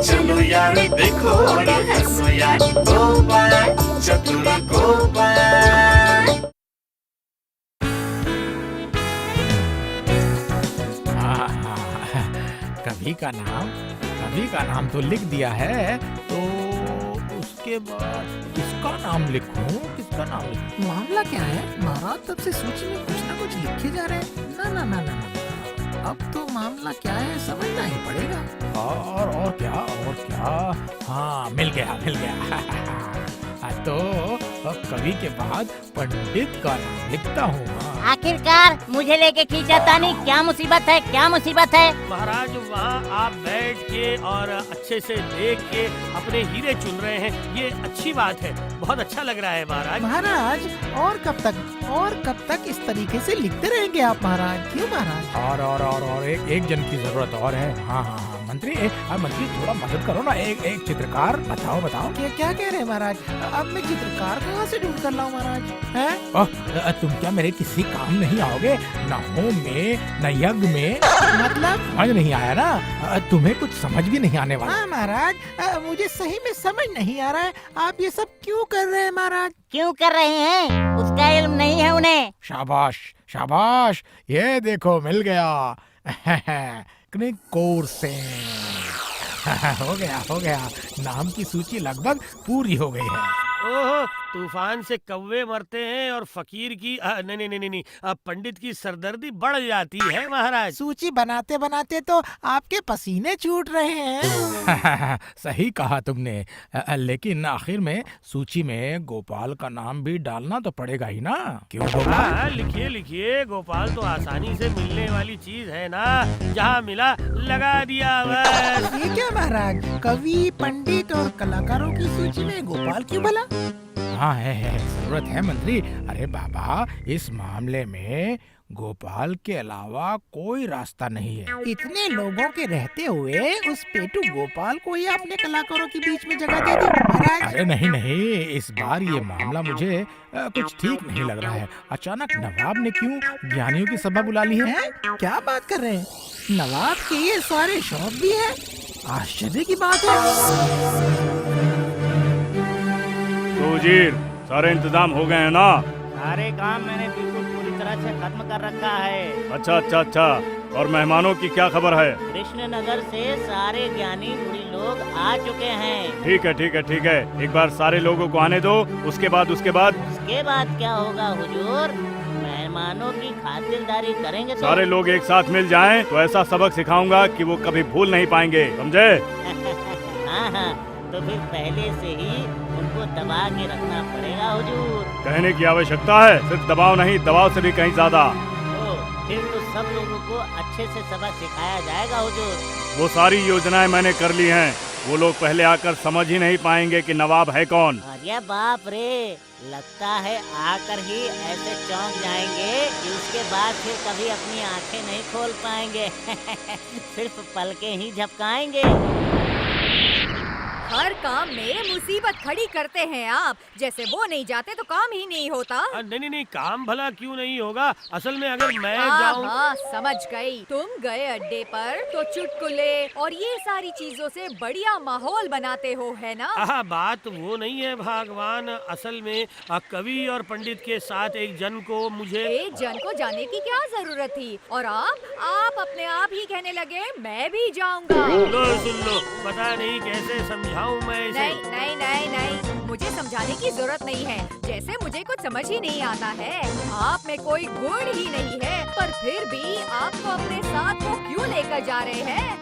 चलो यार देखो और हंसो यार, गोपाल चतुर गोपाल। कभी का नाम तो लिख दिया है, तो उसके बाद किसका नाम लिखूं? मामला क्या है महाराज? तब से सूची में कुछ ना कुछ लिखे जा रहे हैं। ना, अब तो मामला क्या है समझना ही पड़ेगा। और क्या? हाँ, मिल गया। तो कवि के बाद पंडित का नाम लिखता हूँ। आखिरकार मुझे लेके खींचा तानी, क्या मुसीबत है? महाराज वहाँ आप बैठ के और अच्छे से देख के अपने हीरे चुन रहे हैं, ये अच्छी बात है, बहुत अच्छा लग रहा है महाराज। और कब तक इस तरीके से लिखते रहेंगे आप महाराज? क्यों महाराज? और एक जन की जरूरत और है। हाँ, मंत्री थोड़ा मदद करो ना। एक चित्रकार बताओ। क्या कह रहे हैं महाराज? अब मैं चित्रकार कहाँ से ढूंढ कर लाऊं महाराज? हैं? तुम क्या मेरे किसी काम नहीं आओगे? न होम में न यज्ञ में। मतलब समझ नहीं आया ना? तुम्हें कुछ समझ भी नहीं आने वाला। हाँ महाराज, मुझे सही में समझ नहीं आ रहा है, आप ये सब क्यों कर रहे हैं महाराज? क्यों कर रहे हैं? उसका इल्म नहीं है उन्हें। शाबाश, ये देखो मिल गया। कोर्स से हो गया। नाम की सूची लगभग पूरी हो गई है। ओह, तूफान से कौवे मरते हैं और फकीर की नहीं, पंडित की सरदर्दी बढ़ जाती है महाराज। सूची बनाते तो आपके पसीने छूट रहे हैं। सही कहा तुमने, लेकिन आखिर में सूची में गोपाल का नाम भी डालना तो पड़ेगा ही ना। क्यों गोपाल? हाँ, लिखिए, गोपाल तो आसानी से मिलने वाली चीज है ना, जहाँ मिला लगा दिया बस। ये क्या महाराज, कवि, पंडित और कलाकारों की सूची में गोपाल क्यों भला? हाँ है, जरूरत है मंत्री। अरे बाबा, इस मामले में गोपाल के अलावा कोई रास्ता नहीं है। इतने लोगों के रहते हुए उस पेटू गोपाल को ही आपने कलाकारों के बीच में जगह दे दी महाराज? अरे नहीं, इस बार ये मामला मुझे कुछ ठीक नहीं लग रहा है। अचानक नवाब ने क्यों ज्ञानियों की सभा बुला ली है? क्या बात कर रहे हैं? नवाब के ये सारे शौक भी है? आश्चर्य की बात है। तो वजीर, सारे इंतजाम हो गए हैं ना? सारे काम मैंने बिल्कुल पूरी तरह से खत्म कर रखा है। अच्छा। और मेहमानों की क्या खबर है? कृष्णनगर से सारे ज्ञानी गुणी लोग आ चुके हैं। ठीक है। एक बार सारे लोगों को आने दो, उसके बाद उसके बाद क्या होगा हुजूर? मेहमानों की खातिरदारी करेंगे तो सारे लोग एक साथ मिल जाएं तो ऐसा सबक सिखाऊंगा कि वो कभी भूल नहीं पाएंगे, समझे? हाँ, तो फिर पहले से ही उनको दबा के रखना पड़ेगा हुजूर। कहने की आवश्यकता है, सिर्फ दबाव नहीं, दबाव से भी कहीं ज्यादा। फिर तो सब लोगों को अच्छे से सबक सिखाया जाएगा हुजूर। वो सारी योजनाएं मैंने कर ली हैं। वो लोग पहले आकर समझ ही नहीं पाएंगे कि नवाब है कौन। अरे बाप रे, लगता है आकर ही ऐसे चौंक जाएंगे कि उसके बाद फिर कभी अपनी आंखें नहीं खोल पाएंगे। सिर्फ पलकें ही झपकाएंगे। हर काम में मुसीबत खड़ी करते हैं आप। जैसे वो नहीं जाते तो काम ही नहीं होता। नहीं, काम भला क्यों नहीं होगा? असल में अगर मैं जाऊँ। हाँ, समझ गई। तुम गए अड्डे पर तो चुटकुले और ये सारी चीजों से बढ़िया माहौल बनाते हो, है ना? बात वो नहीं है भगवान। असल में कवि और पंडित के साथ एक जन को जाने की क्या जरूरत थी? और आप अपने आप ही कहने लगे मैं भी जाऊंगा। सुन लो, पता नहीं कैसे समझाऊं मैं इसे। नहीं, मुझे समझाने की जरूरत नहीं है। जैसे मुझे कुछ समझ ही नहीं आता है। आप में कोई गुण ही नहीं है, पर फिर भी आपको अपने साथ वो क्यों लेकर जा रहे हैं?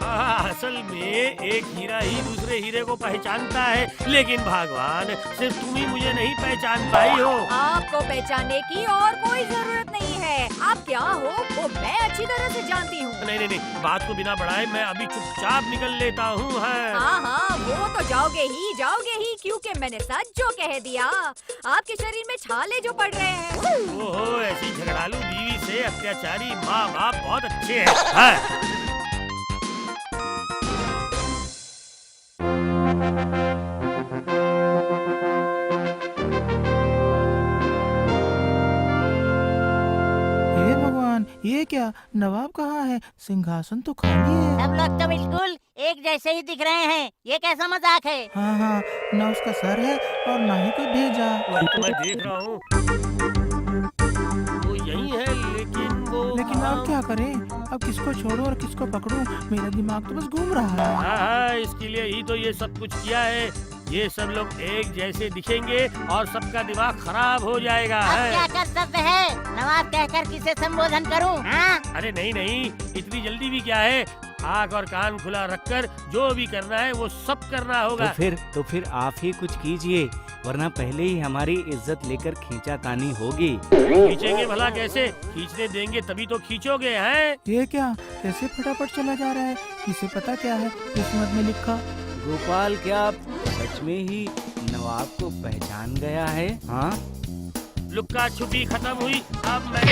असल में एक हीरा ही दूसरे हीरे को पहचानता है, लेकिन भगवान सिर्फ तुम ही मुझे नहीं पहचान पाई हो। आपको पहचानने की और कोई जरूरत नहीं है। आप क्या हो वो मैं अच्छी तरह से जानती हूँ। नहीं, बात को बिना बढ़ाए मैं अभी चुपचाप निकल लेता हूँ। हाँ, वो तो जाओगे ही, क्योंकि मैंने सच जो कह दिया। आपके शरीर में छाले जो पड़ रहे हैं। ओहो, ऐसी झगड़ालू बीवी से अत्याचारी माँ बाप बहुत अच्छे हैं। हे भगवान, ये क्या? नवाब कहाँ है? सिंहासन तो खाली है। सब लोग तो बिल्कुल एक जैसे ही दिख रहे हैं, ये कैसा मजाक है? हाँ हाँ, ना उसका सर है और ना ही कोई भेजा। वही तो मैं देख रहा हूँ, वो यही है, लेकिन अब क्या करें? अब किसको छोड़ूं और किसको पकड़ूं? मेरा दिमाग तो बस घूम रहा है। हाँ, इसके लिए ही तो ये सब कुछ किया है। ये सब लोग एक जैसे दिखेंगे और सबका दिमाग खराब हो जाएगा। अब क्या कर सकते हैं? नवाब कहकर किसे संबोधन करूं? हाँ? अरे नहीं, इतनी जल्दी भी क्या है, आँख और कान खुला रखकर जो भी करना है वो सब करना होगा। तो फिर आप ही कुछ कीजिए, वरना पहले ही हमारी इज्जत लेकर खींचातानी होगी। खींचेंगे भला कैसे? खींचने देंगे तभी तो खींचोगे हैं। ये क्या? कैसे फटाफट चला जा रहा है? किसे पता क्या है किस्मत में लिखा? गोपाल, क्या आप सच में ही नवाब को पहचान गया है? हाँ, लुक्का छुपी खत्म हुई, अब मैं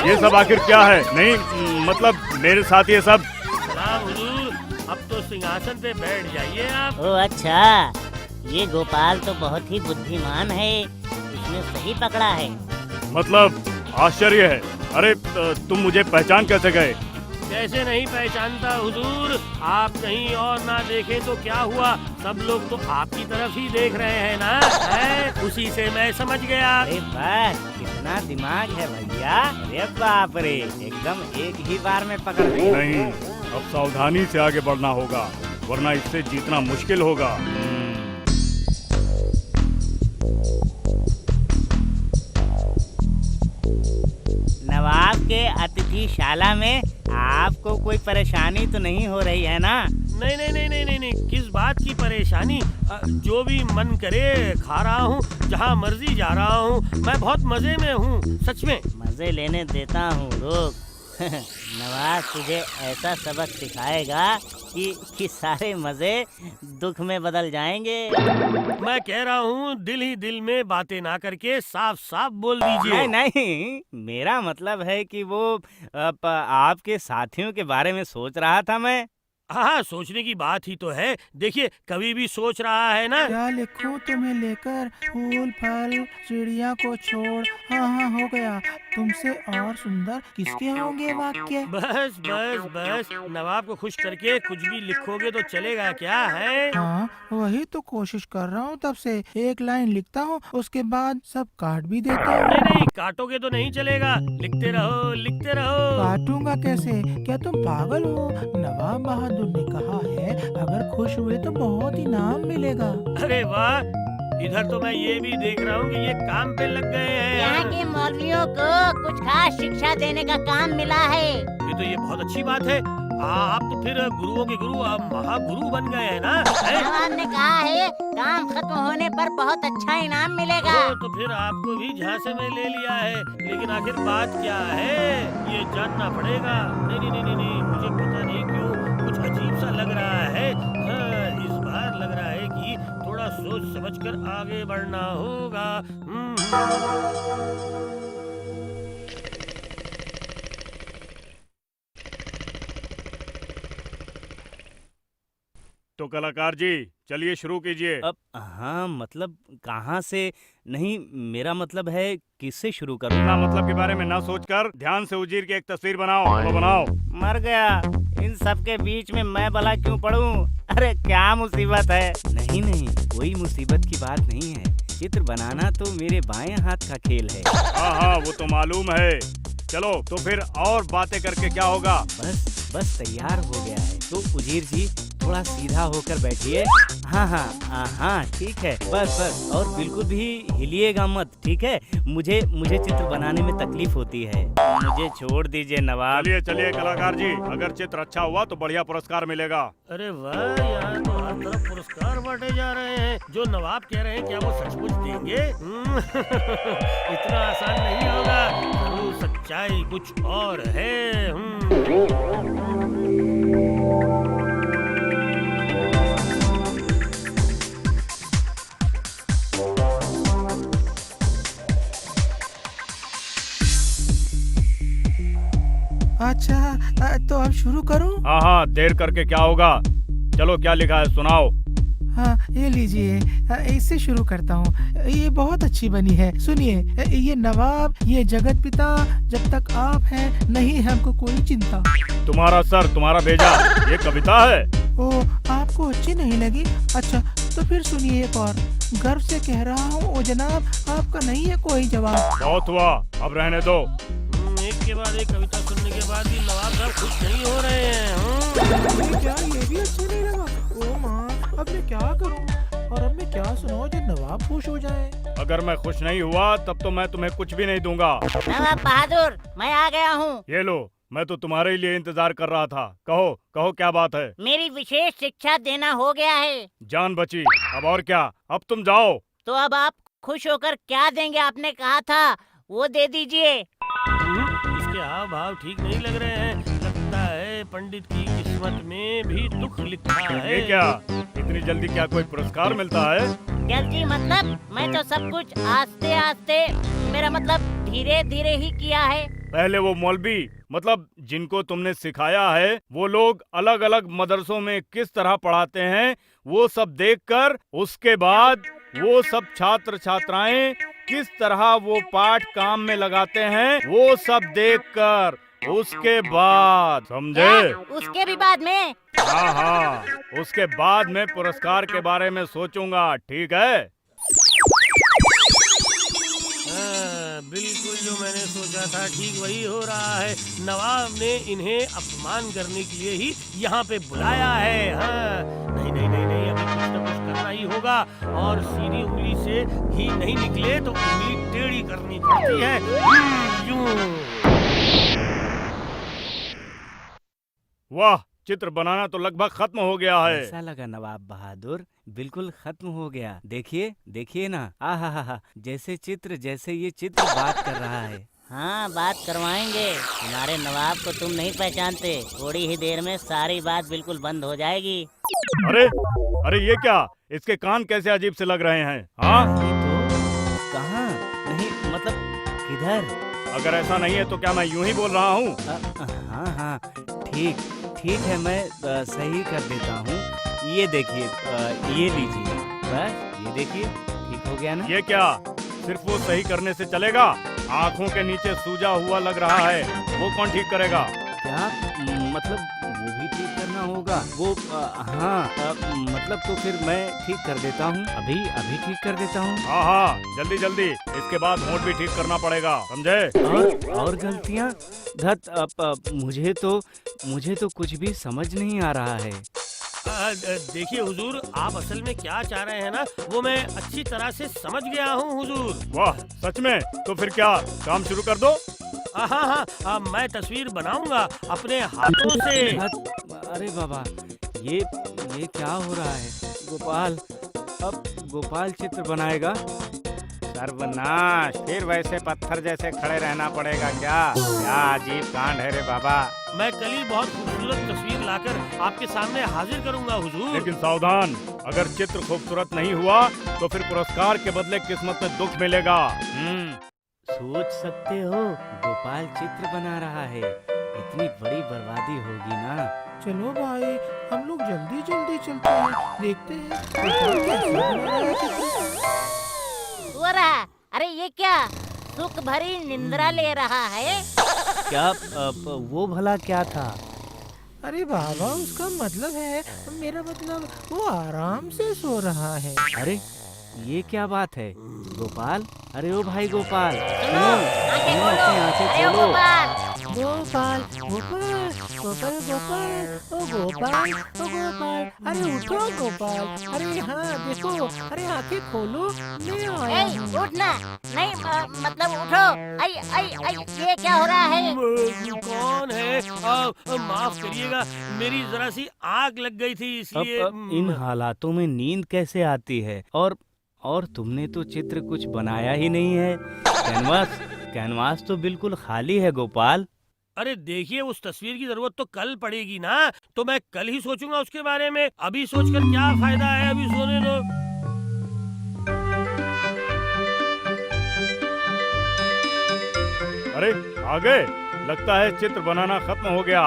ये सब आखिर क्या है? नहीं मतलब मेरे साथ ये सब। सलाम हुजूर, अब तो सिंहासन पे बैठ जाइए आप। ओ अच्छा, ये गोपाल तो बहुत ही बुद्धिमान है, इसने सही पकड़ा है। मतलब आश्चर्य है। अरे तुम मुझे पहचान कैसे गए? कैसे नहीं पहचानता हुजूर, आप कहीं और ना देखें तो क्या हुआ, सब लोग तो आपकी तरफ ही देख रहे हैं ना, है? उसी से मैं समझ गया। अरे बस, कितना दिमाग है भैया! अरे बाप रे, एकदम एक ही बार में पकड़ लिया। नहीं, अब सावधानी से आगे बढ़ना होगा, वरना इससे जीतना मुश्किल होगा। नवाब के अतिथिशाला में आपको कोई परेशानी तो नहीं हो रही है ना? नहीं, किस बात की परेशानी? जो भी मन करे खा रहा हूँ, जहाँ मर्जी जा रहा हूँ, मैं बहुत मजे में हूँ, सच में। मजे लेने देता हूँ, रुक। नवाब तुझे ऐसा सबक सिखाएगा कि सारे मजे दुख में बदल जाएंगे। मैं कह रहा हूँ, दिल ही दिल में बातें ना करके साफ साफ बोल दीजिए। नहीं, मेरा मतलब है कि वो आपके साथियों के बारे में सोच रहा था मैं। हाँ, सोचने की बात ही तो है। देखिए, कभी भी सोच रहा है ना। क्या लिखूं तुम्हें लेकर? फूल फल चिड़िया को छोड़। हाँ, हो गया। तुमसे और सुंदर किसके होंगे वाक्य? बस, नवाब को खुश करके कुछ भी लिखोगे तो चलेगा क्या है? हाँ, वही तो कोशिश कर रहा हूँ तब से। एक लाइन लिखता हूँ, उसके बाद सब काट भी देता हूँ। नहीं, काटोगे तो नहीं चलेगा, लिखते रहो। काटूंगा कैसे? क्या तुम पागल हो? नवाब बहादुर ने कहा है, अगर खुश हुए तो बहुत इनाम मिलेगा। अरे वाह, इधर तो मैं ये भी देख रहा हूँ कि ये काम पे लग गए हैं। यहाँ के मौलवियों को कुछ खास शिक्षा देने का काम मिला है। तो ये बहुत अच्छी बात है। आप तो फिर गुरुओं के गुरु, आप महागुरु बन गए हैं ना? नवाब ने कहा है, काम खत्म होने पर बहुत अच्छा इनाम मिलेगा। तो फिर आपको भी झांसे में ले लिया है, लेकिन आखिर बात क्या है ये जानना पड़ेगा। नहीं, मुझे पता नहीं क्यों कुछ अजीब सा लग रहा है। हाँ, इस बार लग रहा है कि थोड़ा सोच समझकर आगे बढ़ना होगा। तो कलाकार जी, चलिए शुरू कीजिए। अब हाँ, मतलब कहाँ से? नहीं, मेरा मतलब है किससे शुरू करूँ? अपना मतलब के बारे में ना सोचकर ध्यान से उजीर की एक तस्वीर बनाओ। तो बनाओ। मर गया, इन सब के बीच में मैं भला क्यों पढ़ूं? अरे क्या मुसीबत है? नहीं, कोई मुसीबत की बात नहीं है। चित्र बनाना तो मेरे बाएं हाथ का खेल है। हाँ, वो तो मालूम है। चलो तो फिर और बातें करके क्या होगा? बस तैयार हो गया है। तो उजीर जी, थोड़ा सीधा होकर बैठिए। हाँ, ठीक है। बस और बिल्कुल भी हिलिएगा मत, ठीक है? मुझे चित्र बनाने में तकलीफ होती है, मुझे छोड़ दीजिए नवाब। चलिए कलाकार जी, अगर चित्र अच्छा हुआ तो बढ़िया पुरस्कार मिलेगा। अरे वाह, यहाँ तो हर तरफ पुरस्कार बांटे जा रहे हैं। जो नवाब कह रहे हैं, क्या वो सचमुच देंगे? इतना आसान नहीं होगा, जरूर सच्चाई कुछ और है। अच्छा, तो अब शुरू करूं? हाँ, देर करके क्या होगा? चलो, क्या लिखा है सुनाओ। हाँ ये लीजिए, इससे शुरू करता हूँ। ये बहुत अच्छी बनी है, सुनिए। ये नवाब, ये जगत पिता, जब तक आप हैं नहीं है हमको कोई चिंता। तुम्हारा सर तुम्हारा भेजा, ये कविता है। ओ, आपको अच्छी नहीं लगी? अच्छा तो फिर सुनिए एक और। गर्व से कह रहा हूँ ओ जनाब, आपका नहीं है कोई जवाब। बहुत हुआ, अब रहने दो। एक के बाद एक कविता सुनने के बाद भी नवाब साहब खुश नहीं हो रहे हैं। अरे क्या ये भी अच्छा नहीं लगा? ओ माँ, अब मैं क्या करूँ? और अब मैं क्या सुनाऊँ जो नवाब खुश हो जाए? अगर मैं खुश नहीं हुआ तब तो मैं तुम्हें कुछ भी नहीं दूंगा। नवाब बहादुर, मैं आ गया हूँ। ये लो, मैं तो तुम्हारे लिए इंतजार कर रहा था। कहो कहो क्या बात है? मेरी विशेष शिक्षा देना हो गया है। जान बची, अब और क्या? अब तुम जाओ। तो अब आप खुश होकर क्या देंगे? आपने कहा था वो दे दीजिए। इसके हाव भाव ठीक नहीं लग रहे हैं। लगता है पंडित की किस्मत में भी दुख लिखा है। ये क्या, इतनी जल्दी क्या कोई पुरस्कार मिलता है? जल्दी मतलब मैं तो सब कुछ आस्ते आस्ते, मेरा मतलब धीरे धीरे ही किया है। पहले वो मौलवी, मतलब जिनको तुमने सिखाया है, वो लोग अलग अलग मदरसों में किस तरह पढ़ाते हैं, वो सब देखकर, उसके बाद वो सब छात्र छात्राएं किस तरह वो पाठ काम में लगाते हैं, वो सब देखकर, उसके बाद, समझे? उसके भी बाद में? हाँ हाँ, उसके बाद में पुरस्कार के बारे में सोचूंगा, ठीक है? बिल्कुल जो मैंने सोचा था ठीक वही हो रहा है। नवाब ने इन्हें अपमान करने के लिए ही यहाँ पे बुलाया है। हाँ, नहीं नहीं नहीं नहीं, अभी कुछ न कुछ करना ही होगा। और सीधी उंगली से घी नहीं निकले तो उंगली टेढ़ी करनी पड़ती है। यूं। वाह, चित्र बनाना तो लगभग खत्म हो गया है। ऐसा लगा नवाब बहादुर, बिल्कुल खत्म हो गया। देखिए देखिए ना, आहा, जैसे ये चित्र बात कर रहा है। हाँ, बात करवाएंगे। हमारे नवाब को तुम नहीं पहचानते, थोड़ी ही देर में सारी बात बिल्कुल बंद हो जाएगी। अरे अरे, ये क्या, इसके कान कैसे अजीब से लग रहे हैं? हाँ, ये तो कहाँ? नहीं मतलब किधर? अगर ऐसा नहीं है तो क्या मैं यूं ही बोल रहा हूँ? हाँ हाँ, ठीक है, मैं सही कर देता हूँ। ये देखिए, ये लीजिए, बस ये देखिए, ठीक हो गया ना? ये क्या, सिर्फ वो सही करने से चलेगा? आँखों के नीचे सूजा हुआ लग रहा है, वो कौन ठीक करेगा? क्या मतलब वो भी ठीक करना होगा? वो हाँ, मतलब तो फिर मैं ठीक कर देता हूँ, अभी ठीक कर देता हूँ। हाँ हाँ, जल्दी जल्दी, इसके बाद होंठ भी ठीक करना पड़ेगा, समझे? और गलतियाँ? धत, मुझे तो कुछ भी समझ नहीं आ रहा है। देखिए हुजूर, आप असल में क्या चाह रहे हैं ना, वो मैं अच्छी तरह से समझ गया हूँ हुजूर। वाह, सच में? तो फिर क्या, काम शुरू कर दो। हाँ, मैं तस्वीर बनाऊंगा अपने हाथों से। अरे बाबा, ये क्या हो रहा है? गोपाल, अब गोपाल चित्र बनाएगा? सर्वनाश, फिर वैसे पत्थर जैसे खड़े रहना पड़ेगा क्या? क्या अजीब कांड है रे बाबा। मैं कल ही बहुत खूबसूरत तस्वीर लाकर आपके सामने हाजिर करूंगा हुजूर। लेकिन सावधान, अगर चित्र खूबसूरत नहीं हुआ तो फिर पुरस्कार के बदले किस्मत में दुख मिलेगा। सोच सकते हो, गोपाल चित्र बना रहा है, इतनी बड़ी बर्बादी होगी ना। चलो भाई, हम लोग जल्दी जल्दी चलते हैं, देखते हैं गोपाल कैसे बना रहा है चित्र। हो रहा, अरे ये क्या, सुख भरी निंद्रा ले रहा है? क्या वो भला क्या था? अरे बाबा, उसका मतलब है, मेरा मतलब वो आराम से सो रहा है। अरे ये क्या बात है गोपाल? अरे ओ भाई गोपाल, सुनो, आंखें सुनो, खोलो। अपनी आंखें अरे ओ खोलो। गोपाल, गोपाल गोपाल गोपाल गोपाल, ओ गोपाल ओ गोपाल, अरे उठो गोपाल, अरे हाँ देखो, अरे आंखें खोलो, मैं आया ए, हूँ। उठना नहीं, मतलब उठो। आई, ये क्या हो रहा है? कौन है? माफ करिएगा, मेरी जरा सी आग लग गई थी इसलिए। अब इन हालातों में नींद कैसे आती है? और तुमने तो चित्र कुछ बनाया ही नहीं है। कैनवास तो बिल्कुल खाली है गोपाल। अरे देखिए, उस तस्वीर की जरूरत तो कल पड़ेगी ना, तो मैं कल ही सोचूंगा उसके बारे में। अभी सोचकर क्या फायदा है, अभी सोने दो। अरे आ गए, लगता है चित्र बनाना खत्म हो गया।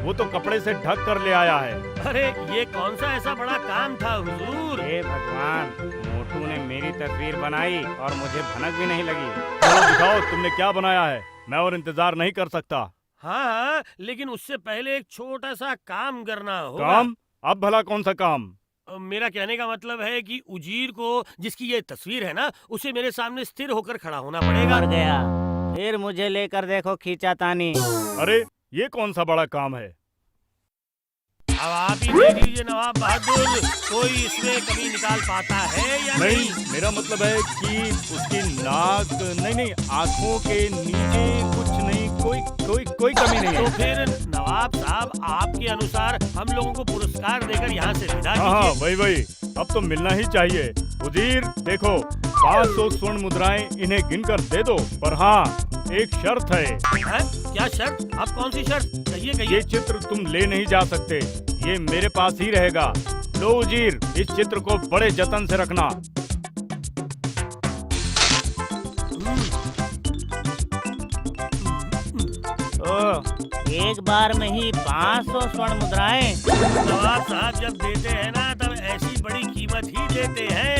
वो तो कपड़े से ढक कर ले आया है। अरे ये कौन सा ऐसा बड़ा काम था हुजूर? हे भगवान, मोटू ने मेरी तस्वीर बनाई और मुझे भनक भी नहीं लगी। चलो दिखाओ तुमने क्या बनाया है, मैं और इंतजार नहीं कर सकता। हाँ, लेकिन उससे पहले एक छोटा सा काम करना होगा। काम? अब भला कौन सा काम? मेरा कहने का मतलब है कि उजीर को, जिसकी ये तस्वीर है ना, उसे मेरे सामने स्थिर होकर खड़ा होना पड़ेगा। मर गया, फिर मुझे लेकर देखो खींचातानी। अरे ये कौन सा बड़ा काम है? अब आप ही देख लीजिए नवाब बहादुर, कोई इसमें कमी निकाल पाता है या नहीं? मेरा मतलब है कि उसकी नाक नहीं, आँखों के नीचे कुछ नहीं, कोई कमी नहीं तो है। फिर नवाब साहब, आपके अनुसार हम लोगों को पुरस्कार देकर यहाँ से विदा हाँ, कीजिए। वही अब तो मिलना ही चाहिए। उजीर देखो, 500 स्वर्ण मुद्राएं इन्हें गिनकर दे दो, पर हाँ एक शर्त है। हैं? क्या शर्त? आप कौन सी शर्त? कहिए ये कहिए। चित्र तुम ले नहीं जा सकते, ये मेरे पास ही रहेगा। लो उजीर, इस चित्र को बड़े जतन से रखना। एक बार में ही 500 स्वर्ण मुद्राएं। नवाब साहब जब देते हैं ना, तब ऐसी बड़ी कीमत ही देते हैं।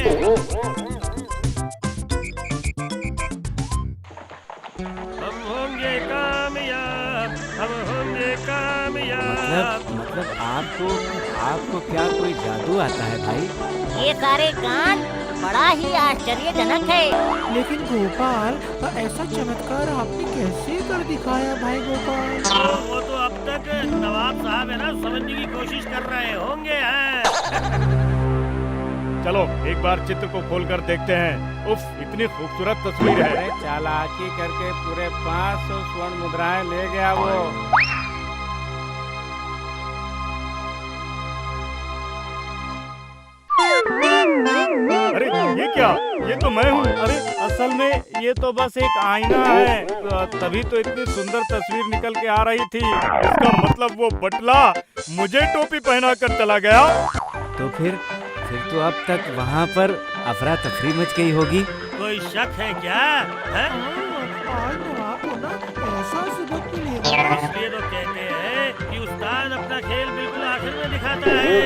हम होंगे कामयाब, हम होंगे कामयाब। मतलब आपको क्या कोई जादू आता है भाई? ये सारे कांड बड़ा ही आश्चर्यजनक है। लेकिन गोपाल, ऐसा चमत्कार आपने कैसे कर दिखाया भाई गोपाल? वो तो अब तक नवाब साहब है ना, समझने की कोशिश कर रहे होंगे। हैं? चलो एक बार चित्र को खोलकर देखते हैं। उफ, इतनी खूबसूरत तस्वीर है। अरे चालाकी करके पूरे 500 स्वर्ण मुद्राएं ले गया वो। अरे ये क्या? ये तो मैं हूँ। अरे असल में ये तो बस एक आईना है, तभी तो इतनी सुंदर तस्वीर निकल के आ रही थी। इसका मतलब वो बटला मुझे टोपी पहना कर चला गया। तो फिर तो अब तक वहाँ पर अफरा तफरी मच गई होगी। कोई शक है क्या? हैं? आज नवाब को ना ऐसा सबक मिलेगा। इसलिए तो कहते हैं कि उस्ताद अपना खेल बिल्कुल आखिर में दिखाता है।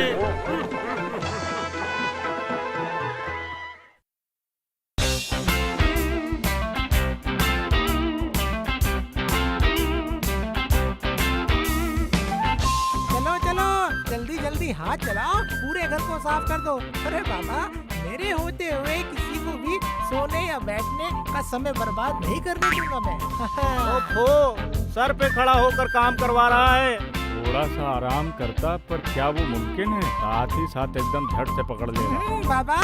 जल्दी हाथ चलाओ, पूरे घर को साफ कर दो। अरे बाबा, मेरे होते हुए किसी को भी सोने या बैठने का समय बर्बाद नहीं करने दूंगा मैं। ओहो, सर पे खड़ा होकर काम करवा रहा है। थोड़ा सा आराम करता, पर क्या वो मुमकिन है? साथ ही साथ एकदम झट से पकड़ लेगा। बाबा,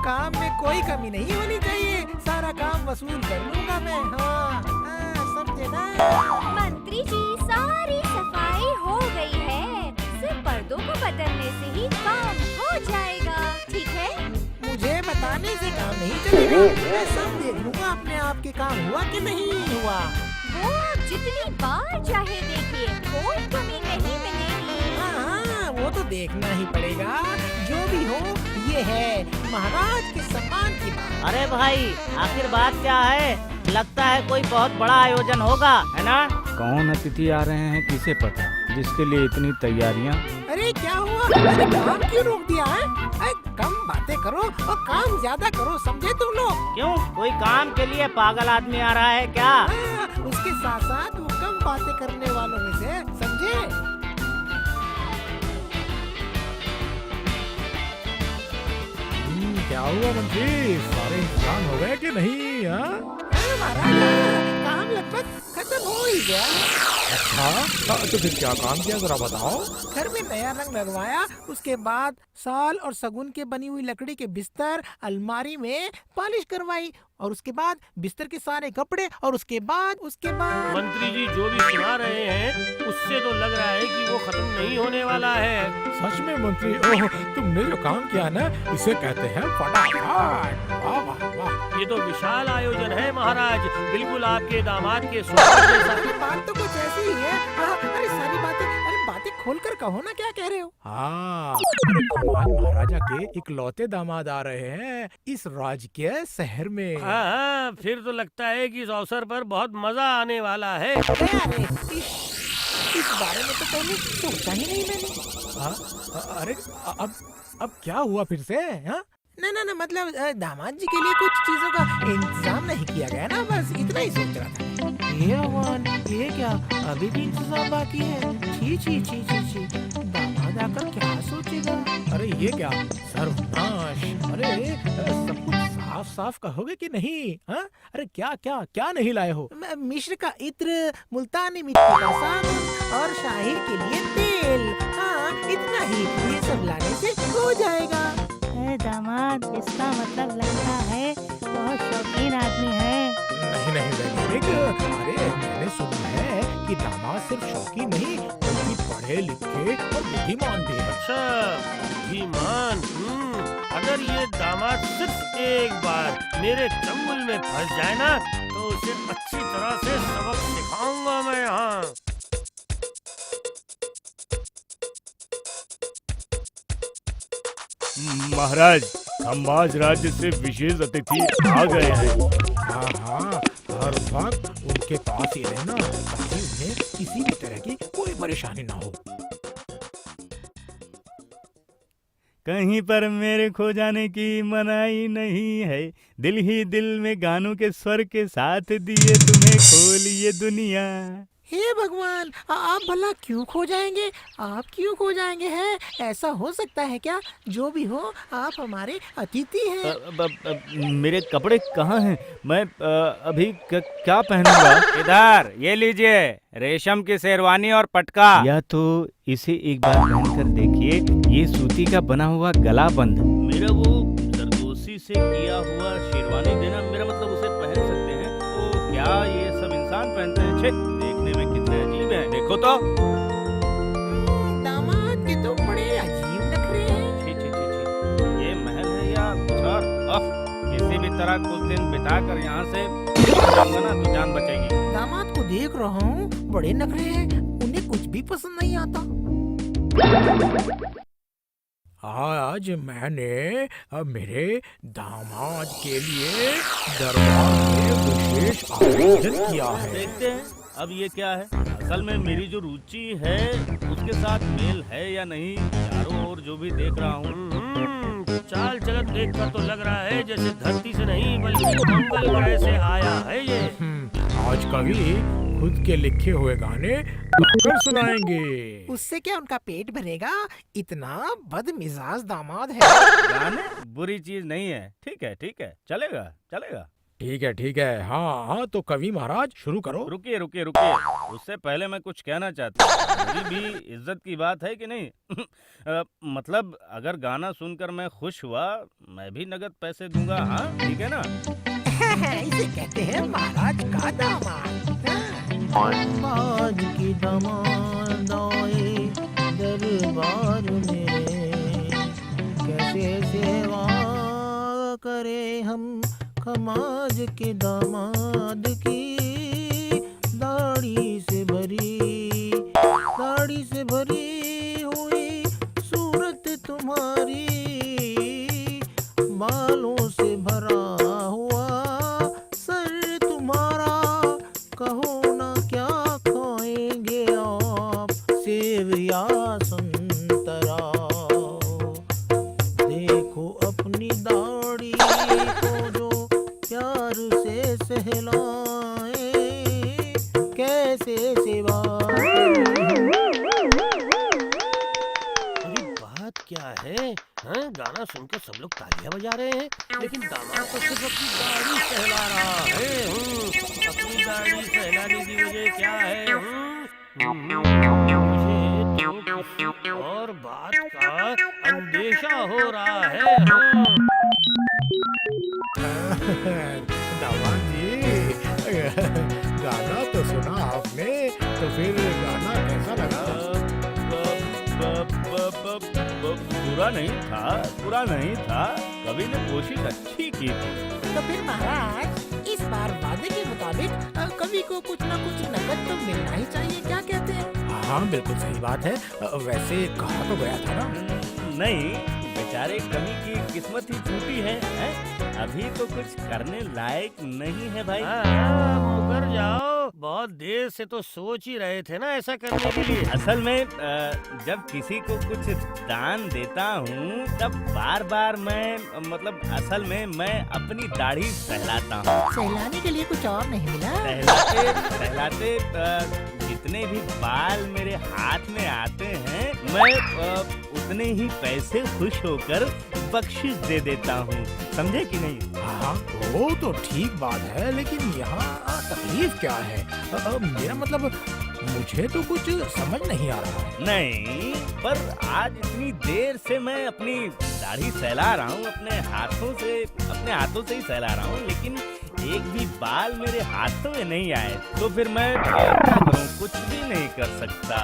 काम में कोई कमी नहीं होनी चाहिए, सारा काम वसूल कर लूंगा मैं। हाँ, समझे ना? मंत्री जी, सारी सफाई हो गई है, सिर्फ पर्दों को बदलने से ही काम हो जाएगा, ठीक है? मुझे बताने से काम नहीं चलेगा, मैं सब देख लूंगा अपने आप के काम हुआ कि नहीं हुआ। वो आप जितनी बार चाहे देखिए, कोई कमी नहीं मिलेगी। हाँ, वो तो देखना ही पड़ेगा। जो भी हो, ये है महाराज के सम्मान की बात। अरे भाई, आखिर बात क्या है? लगता है कोई बहुत बड़ा आयोजन होगा, है ना? कौन अतिथि आ रहे हैं किसे पता, जिसके लिए इतनी तैयारियां। अरे क्या हुआ? अरे काम क्यों रोक दिया है? अरे कम बातें करो और काम ज्यादा करो, समझे तुम लोग? क्यों, कोई काम के लिए पागल आदमी आ रहा है क्या? उसके साथ साथ वो कम बातें करने वालों में से, समझे? क्या हुआ मंत्री, सारे इंतजाम हो गए कि नहीं? महाराज, काम लगभग खत्म हो ही गया। अच्छा, तो फिर क्या काम किया, जरा बताओ। घर में नया रंग लगवाया, उसके बाद साल और सगुन के बनी हुई लकड़ी के बिस्तर अलमारी में पॉलिश करवाई, और उसके बाद बिस्तर के सारे कपड़े, और उसके बाद मंत्री जी जो भी सुना रहे हैं, उससे तो लग रहा है कि वो खत्म नहीं होने वाला है। सच में मंत्री, ओह, तुमने जो काम किया ना, इसे कहते हैं फटाफट। वाह वाह वाह। ये तो विशाल आयोजन है महाराज, बिल्कुल आपके दामाद के स्वागत जैसा। बात तो कुछ ऐसी ही है। अरे सारी बातें खोलकर कहो ना, क्या कह रहे हो? हाँ, भगवान महाराजा के इकलौते दामाद आ रहे हैं इस राजकीय शहर में। हाँ, फिर तो लगता है कि इस अवसर पर बहुत मजा आने वाला है। अरे इस बारे में तो पहले सोचा ही नहीं मैंने। अरे अब क्या हुआ फिर से? हाँ? ना मतलब दामाद जी के लिए कुछ चीजों का इंतजाम नहीं किया गया ना, बस इतना ही सोच रहा था। ये भगवान, ये क्या अभी भी इंतजाम बाकी है? छी छी छी छी छी, दामाद आकर क्या सोचेगा? अरे ये क्या सर्वनाश! अरे सब कुछ साफ साफ कहोगे कि नहीं? हाँ? अरे क्या क्या क्या नहीं लाए हो? मिश्र का इत्र, मुल्तानी मिट्टी का साबुन और शाहिर के लिए तेल, हाँ इतना ही। ये सब लाने से हो जाएगा। दामाद, इसका मतलब लगता है बहुत शौकीन आदमी है। नहीं वैज्ञानिक, अरे मैंने सुना है कि दामाद सिर्फ शौकीन नहीं बल्कि पढ़े लिखे और बुद्धिमान भी है। अच्छा, बुद्धिमान। अगर ये दामाद सिर्फ एक बार मेरे चंगुल में फंस जाए ना, तो उसे अच्छी तरह से सबक सिखाऊंगा मैं यहाँ। महाराज, खंबाज राज्य से विशेष अतिथि आ गए हैं। हाँ, हर वक्त उनके पास ही रहना ताकि उन्हें किसी भी तरह की कोई परेशानी ना हो। कहीं पर मेरे खो जाने की मनाही नहीं है, दिल ही दिल में गानों के स्वर के साथ दिए तुम्हें खोलिए दुनिया। हे भगवान, आप भला क्यों खो जाएंगे? आप क्यों खो जाएंगे हैं? ऐसा हो सकता है क्या? जो भी हो, आप हमारे अतिथि हैं। मेरे कपड़े कहाँ हैं? मैं अभी क्या पहनूंगा? इधर ये लीजिए, रेशम की शेरवानी और पटका। या तो इसे एक बार पहनकर देखिए, ये सूती का बना हुआ गला बंद। मेरा वो जरदोसी से किया हुआ शेरवानी देना, मेरा मतलब उसे पहन सकते हैं? तो क्या ये सब इंसान पहनते हैं? छे, देखने में कितने अजीब हैं, देखो तो। दामाद के तो बड़े अजीब नखरे हैं। छी छी छी छी, ये महल है या कुछ और? किसी भी तरह कुछ दिन बिताकर यहाँ से जाऊंगा ना तो जान बचेगी। दामाद को देख रहा हूँ, बड़े नखरे हैं, उन्हें कुछ भी पसंद नहीं आता। आज मैंने मेरे दामाद के लिए दरबार में विशेष आयोजन किया है। देखते हैं अब ये क्या है। असल में मेरी जो रुचि है उसके साथ मेल है या नहीं, चारों ओर जो भी देख रहा हूँ। चाल चलन देखकर तो लग रहा है जैसे धरती से नहीं बल्कि मंगल ग्रह से आया है ये। आज कवि खुद के लिखे हुए गाने गाकर सुनाएंगे। उससे क्या उनका पेट भरेगा? इतना बदमिजाज दामाद है। गाने बुरी चीज नहीं है, ठीक है चलेगा चलेगा। ठीक है, हाँ तो कवि महाराज शुरू करो। रुकिए, उससे पहले मैं कुछ कहना चाहता हूँ। मेरी भी इज्जत की बात है कि नहीं? मतलब अगर गाना सुनकर मैं खुश हुआ, मैं भी नगद पैसे दूंगा। हाँ ठीक है ना? इसे कहते हैं महाराज का दामाद। महाराज की दामाद आए दरबार में, कैसे सेवा करे हम खमाज के दामाद की। दाढ़ी से भरी हुई सूरत तुम्हारी, बालों से भरा हुआ सर तुम्हारा, कहो ना क्या खाएंगे आप, सेव या संतरा। देखो अपनी दाढ़ी को जो प्यार से सहलाए, कैसे सेवा। अरे बात क्या है? हाँ, गाना सुनकर सब लोग तालियां बजा रहे हैं, लेकिन दामाद तो सिर्फ अपनी दाढ़ी सहला रहा है। अपनी दाढ़ी सहलाने की वजह क्या है? मुझे तो किसी और बात का अंदेशा हो रहा है। दामाद जी, गाना तो सुना आपने, तो फिर गाना कैसा लगा? बुरा नहीं था, कवि ने कोशिश अच्छी की थी। तो फिर महाराज, इस बार वादे के मुताबिक कवि को कुछ न कुछ नकद तो मिलना ही चाहिए, क्या कहते हैं? हाँ बिल्कुल सही बात है। वैसे कहा तो गया था ना? नहीं, बेचारे कवि की किस्मत ही टूटी है, अभी तो कुछ करने लायक नहीं है भाई। मुकर जाओ, बहुत देर से तो सोच ही रहे थे ना ऐसा करने के लिए। असल में जब किसी को कुछ दान देता हूँ तब बार बार मैं मतलब असल में मैं अपनी दाढ़ी सहलाता हूँ। सहलाने के लिए कुछ और नहीं मिला? सहलाते जितने भी बाल मेरे हाथ में आते हैं मैं उतने ही पैसे खुश होकर बख्शिश दे देता हूँ, समझे कि नहीं? हाँ वो तो ठीक बात है, लेकिन यहाँ तकलीफ क्या है? मेरा मतलब मुझे तो कुछ समझ नहीं आ रहा है। नहीं, पर आज इतनी देर से मैं अपनी दाढ़ी सहला रहा हूँ अपने हाथों से ही सहला रहा हूँ, लेकिन एक भी बाल मेरे हाथों में नहीं आए, तो फिर मैं क्या करूँ? कुछ भी नहीं कर सकता।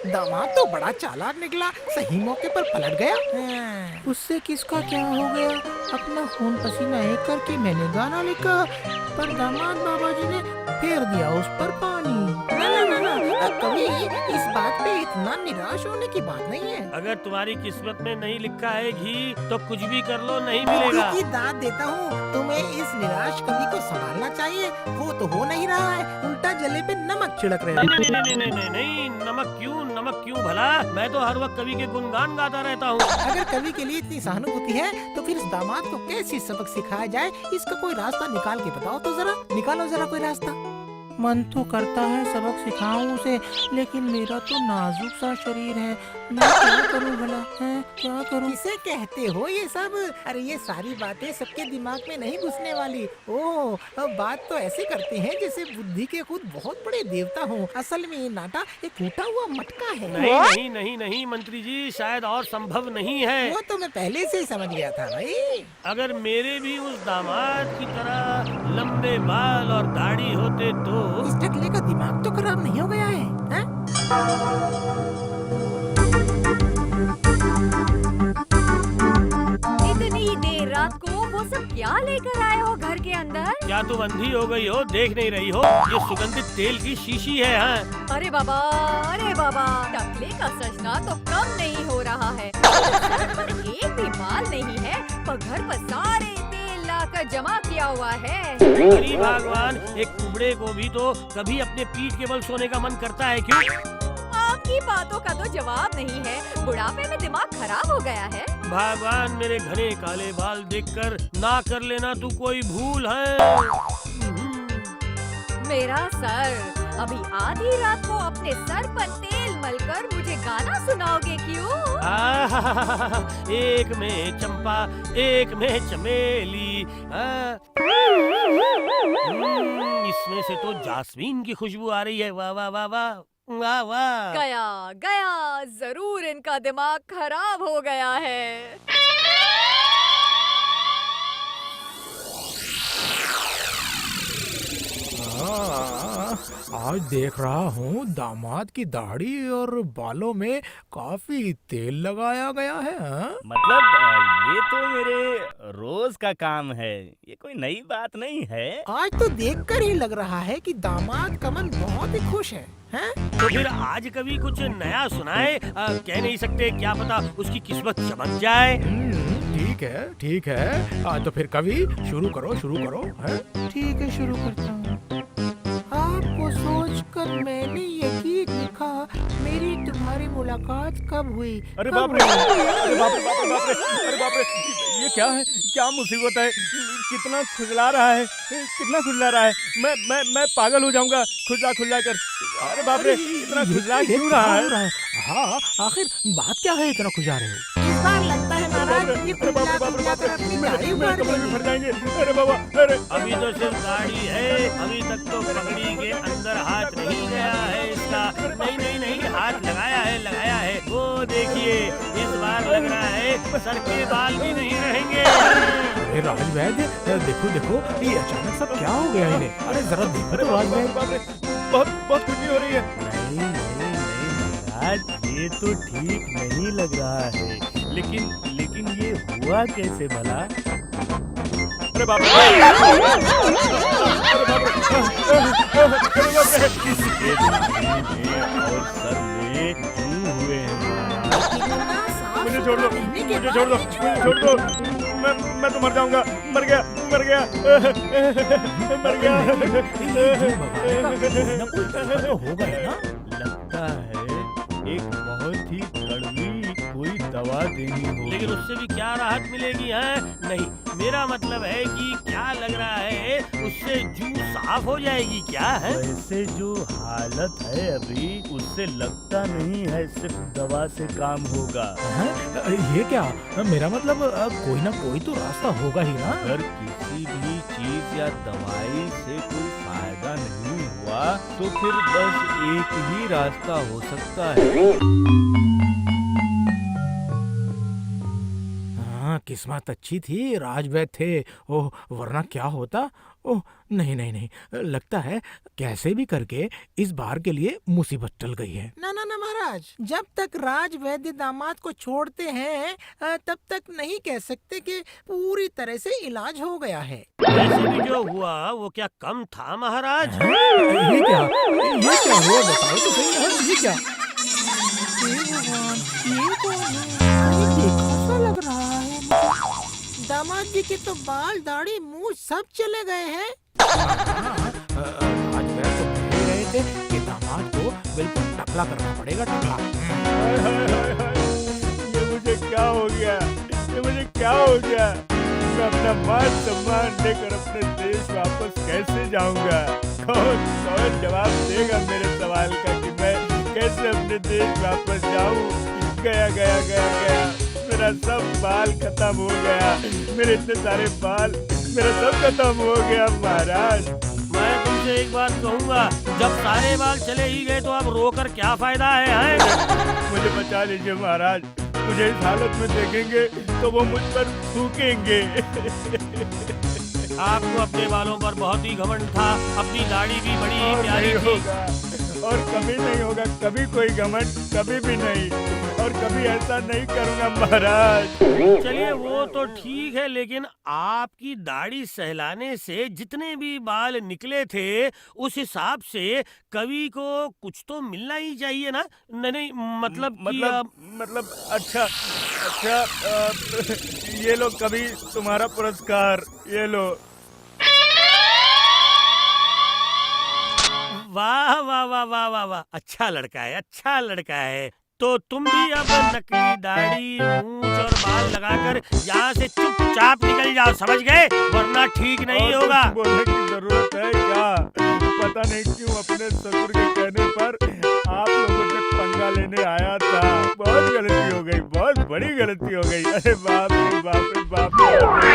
दामाद तो बड़ा चालाक निकला, सही मौके पर पलट गया। उससे किसका क्या हो गया? अपना खून पसीना एक करके मैंने गाना लिखा, पर दामाद बाबा जी ने फेर दिया उस पर पानी। ना, कभी इस बात पे इतना निराश होने की बात नहीं है। अगर तुम्हारी किस्मत में नहीं लिखा है घी तो कुछ भी कर लो नहीं मिलेगा। की दाद देता हूँ, तुम्हें इस निराश कवि को संभालना चाहिए। वो तो हो नहीं रहा है, उल्टा जले पे नमक छिड़क रहे हैं। नहीं, नमक क्यों भला? मैं तो हर वक्त कवि के गुणगान गाता रहता हूँ। अगर कवि के लिए इतनी सहानुभूति है तो फिर इस दामाद को कैसे सबक सिखाया जाए, इसका कोई रास्ता निकाल के बताओ तो जरा। निकालो जरा कोई रास्ता। मन तो करता है सबक सिखाऊं उसे, लेकिन मेरा तो नाजुक सा शरीर है, मैं क्या करूं भला? क्या करूं? किसे कहते हो ये सब? अरे ये सारी बातें सबके दिमाग में नहीं घुसने वाली। ओह, अब बात तो ऐसे करते हैं जैसे बुद्धि के खुद बहुत बड़े देवता हो। असल में ये नाटा एक टूटा हुआ मटका है। नहीं मंत्री जी, शायद और संभव नहीं है। वो तो मैं पहले से ही समझ गया था भाई। अगर मेरे भी उस दामाद की तरह लंबे बाल और दाढ़ी होते तो। इस टकले का दिमाग तो खराब नहीं हो गया है, हैं? इतनी देर रात को वो सब क्या लेकर आए हो घर के अंदर? क्या तुम अंधी हो गई हो? देख नहीं रही हो? ये सुगंधित तेल की शीशी है। हाँ? अरे बाबा, टकले का सजना तो कम नहीं हो रहा है। सर पर एक भी बाल नहीं है, पर घर पर सारे तेल लाकर जमा किया हुआ है। अरे भगवान, एक कुबड़े को भी तो कभी अपने पीठ के बल सोने का मन करता है, क्यों? आपकी बातों का तो जवाब नहीं है। बुढ़ापे में दिमाग खराब हो गया है। भगवान, मेरे घने काले बाल देखकर ना कर लेना तू कोई भूल है। मेरा सर, अभी आधी रात को अपने सर पर तेल मलकर मुझे गाना सुनाओगे क्यों? एक में चंपा, एक में चमेली। इसमें से तो जास्मीन की खुशबू आ रही है। वाह वाह वाह वाह वाह वाह। गया, जरूर इनका दिमाग खराब हो गया है। आज देख रहा हूँ दामाद की दाढ़ी और बालों में काफी तेल लगाया गया है। मतलब ये तो मेरे रोज का काम है, ये कोई नई बात नहीं है। आज तो देखकर ही लग रहा है कि दामाद का मन बहुत ही खुश है, हैं? तो फिर आज कभी कुछ नया सुनाए। कह नहीं सकते, क्या पता उसकी किस्मत चमक जाए। ठीक है। तो फिर कभी शुरू करो है? ठीक है, शुरू करता हूँ। आपको सोचकर मैंने यकीन लिखा, मेरी तुम्हारी मुलाकात कब हुई? अरे बाप रे, ये क्या है? क्या मुसीबत है? कितना खुजला रहा है, मैं पागल हो जाऊंगा खुजला कर। अरे बाप रे, इतना खुजला क्यों रहा है? हाँ, आखिर बात क्या है इतना खुजा रहे हो? इस बार लगता है महाराज ये भर जाएंगे। अरे बाबा, अरे अभी तो सिर्फ गाड़ी है, अभी तक तो पगड़ी के अंदर हाथ नहीं गया है इसका। नहीं, हाथ लगाया है। वो देखिए, इस बार लग रहा है सर के बाल भी नहीं रहेंगे। अरे राज वैद्य, देखो ये अचानक सब क्या हो गया इन्हें? अरे जरा देखो तो राज वैद्य। बहुत खुशी हो रही है। नहीं महाराज, ये तो ठीक नहीं लग रहा है। लेकिन ये हुआ कैसे भला? अरे बाप रे, और सर में जूं हुए हैं। मुझे छोड़ दो, मुझे छोड़ दो, मुझे छोड़ दो, मैं तो मर जाऊंगा, मर गया, मर गया, मर गया। तो होगा ही ना। लगता है एक बहुत ही कड़वी कोई दवा देनी होगी। लेकिन उससे भी क्या राहत मिलेगी? है नहीं, मेरा मतलब है कि क्या लग रहा है उससे जूं साफ हो जाएगी क्या? है वैसे जो हालत है अभी, उससे लगता नहीं है सिर्फ दवा से काम होगा। हाँ? ये क्या? मेरा मतलब कोई ना कोई तो रास्ता होगा ही ना। अगर किसी भी चीज या दवाई से कोई फायदा नहीं हुआ तो फिर बस एक ही रास्ता हो सकता है। हाँ, किस्मत अच्छी थी, राजवैद्य थे। ओह, वरना क्या होता? ओह, नहीं नहीं नहीं, लगता है कैसे भी करके इस बार के लिए मुसीबत टल गई है। ना ना ना महाराज, जब तक राज वैद्य दामाद को छोड़ते हैं तब तक नहीं कह सकते कि पूरी तरह से इलाज हो गया है। वैसे भी जो हुआ वो क्या कम था महाराज? ये क्या हुआ, बताओ तो सही। हाँ, ये क्या? हे भगवान, ये कौन है? कहीं देखा सा लग रहा है। दामाद जी के तो बाल, दाढ़ी, मुंह सब चले गए हैं। राजवैद्य तो कह रहे थे कि दामाद को बिल्कुल टकला करना पड़ेगा, टकला। हाय हाय हाय हाय, ये मुझे क्या हो गया, ये मुझे क्या हो गया? मैं अपना मान सम्मान लेकर अपने देश वापस कैसे जाऊंगा? कौन कौन जवाब देगा मेरे सवाल का कि मैं कैसे अपने देश वापस जाऊं? गया गया गया गया, मेरा सब बाल खत्म हो गया, मेरे इतने सारे बाल, मेरा सब खत्म हो गया महाराज। मैं तुमसे एक बात कहूँगा, जब सारे बाल चले ही गए तो अब रोकर क्या फायदा है? मुझे बचा लीजिए महाराज, मुझे इस हालत में देखेंगे तो वो मुझ पर थूकेंगे। आपको अपने बालों पर बहुत ही घमंड था, अपनी दाढ़ी भी बड़ी ही और प्यारी नहीं थी। होगा, और कभी नहीं होगा, कभी कोई घमंड, कभी भी नहीं, और कभी ऐसा नहीं करूँगा महाराज। चलिए वो तो ठीक है, लेकिन आपकी दाढ़ी सहलाने से जितने भी बाल निकले थे उस हिसाब से कवि को कुछ तो मिलना ही चाहिए ना? नहीं मतलब अच्छा, ये लो कभी तुम्हारा पुरस्कार, ये लो। वाह वाह वाह वाह वाह वाह, अच्छा लड़का है, अच्छा लड़का है। तो तुम भी अब नकली दाढ़ी, मूंछ और बाल लगाकर यहाँ से चुपचाप निकल जाओ, समझ गए? वरना ठीक नहीं होगा। बोलने की जरूरत है क्या? पता नहीं क्यों अपने ससुर के कहने पर आप लोगों से पंगा लेने आया था। बहुत गलती हो गई, बहुत बड़ी गलती हो गई। अरे बाप रे बाप रे बाप रे।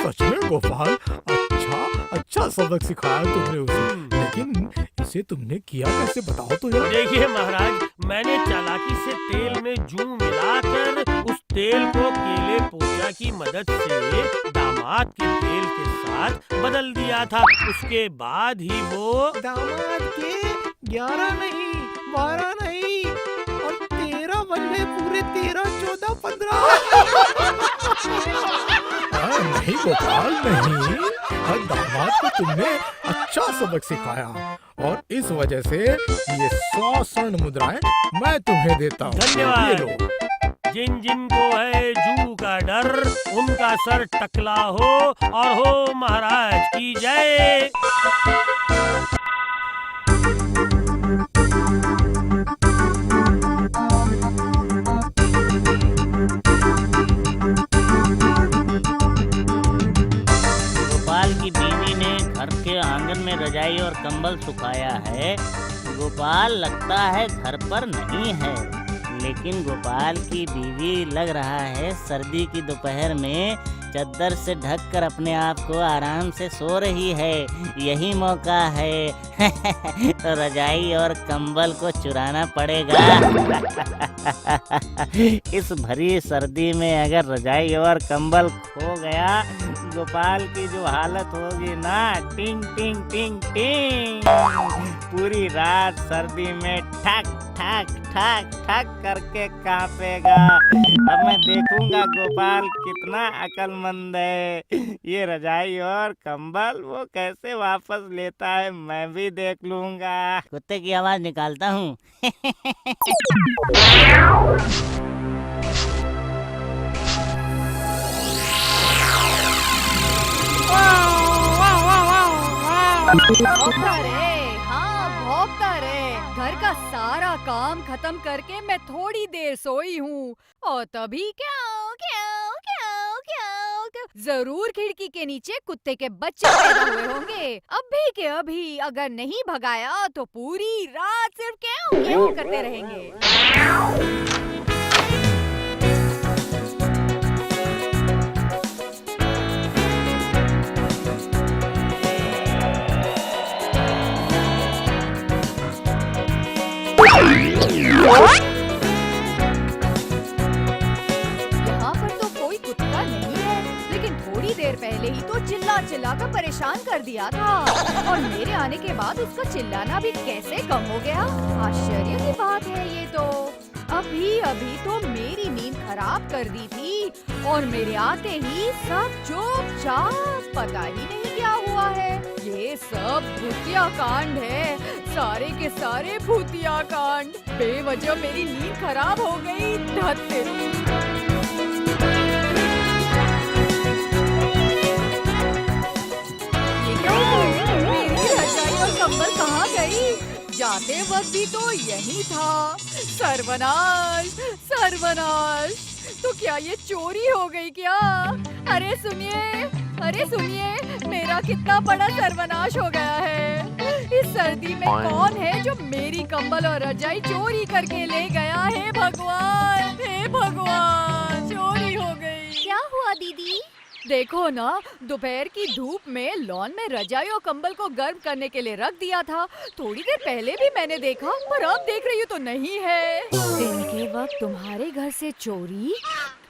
सच में गोपाल, अच्छा सबक सिखाया तुमने उसे। लेकिन इसे तुमने किया कैसे, बताओ तो यार। देखिए महाराज, मैंने चालाकी से तेल में जूं मिलाकर उस तेल को केले पोचा की मदद से दामाद के तेल के साथ बदल दिया था। उसके बाद ही वो दामाद के 11 नहीं, 12 नहीं और 13 बन गए, पूरे 13, 14, 15। नहीं गोपाल नहीं, दामाद को तुमने अच्छा सबक सिखाया और इस वजह से ये 100 स्वर्ण मुद्राएं मैं तुम्हें देता हूँ। धन्यवाद। ये लो। जिन जिन को है जू का डर, उनका सर टकला हो और हो महाराज की जय। गोपाल की बीवी ने घर के आंगन में रजाई और कंबल सुखाया है। गोपाल लगता है घर पर नहीं है, लेकिन गोपाल की बीवी लग रहा है सर्दी की दोपहर में चद्दर से ढककर अपने आप को आराम से सो रही है। यही मौका है तो रजाई और कंबल को चुराना पड़ेगा। इस भरी सर्दी में अगर रजाई और कंबल खो गया गोपाल की जो हालत होगी ना, टिंग टिंग टिंग टिंग, पूरी रात सर्दी में ठक ठक ठक ठक करके कांपेगा। अब मैं देखूंगा गोपाल कितना अक्लमंद है। ये रजाई और कंबल वो कैसे वापस लेता है, मैं भी देख लूंगा। कुत्ते की आवाज निकालता हूँ। भौंकता रे, हाँ भौंकता रे। घर का सारा काम खत्म करके मैं थोड़ी देर सोई हूँ और तभी क्याऊ क्याऊ क्याऊ क्याऊ क्याऊ, जरूर खिड़की के नीचे कुत्ते के बच्चे पैदा हुए होंगे। अभी के अभी अगर नहीं भगाया तो पूरी रात सिर्फ क्याऊ क्याऊ करते रहेंगे। यहाँ पर तो कोई कुत्ता नहीं है, लेकिन थोड़ी देर पहले ही तो चिल्ला चिल्ला कर परेशान कर दिया था और मेरे आने के बाद उसका चिल्लाना भी कैसे कम हो गया। आश्चर्य की बात है ये तो। अभी अभी तो मेरी नींद खराब कर दी थी और मेरे आते ही सब चुपचाप, पता ही नहीं क्या हुआ है। ये सब भूतिया कांड है, सारे के सारे भूतिया कांड। बेवजह मेरी नींद खराब हो गई। धत तेरी। ये क्या हुआ? मेरी रजाई और कंबल कहाँ गई? जाते वक्त भी तो यही था। सर्वनाश सर्वनाश, तो क्या ये चोरी हो गई क्या? अरे सुनिए, मेरा कितना बड़ा सर्वनाश हो गया है। इस सर्दी में कौन है जो मेरी कंबल और रजाई चोरी करके ले गया? हे भगवान, चोरी हो गई। क्या हुआ दीदी? देखो ना, दोपहर की धूप में लॉन में रजाई और कंबल को गर्म करने के लिए रख दिया था। थोड़ी देर पहले भी मैंने देखा, पर अब देख रही हूँ तो नहीं है। दिन के वक्त तुम्हारे घर से चोरी?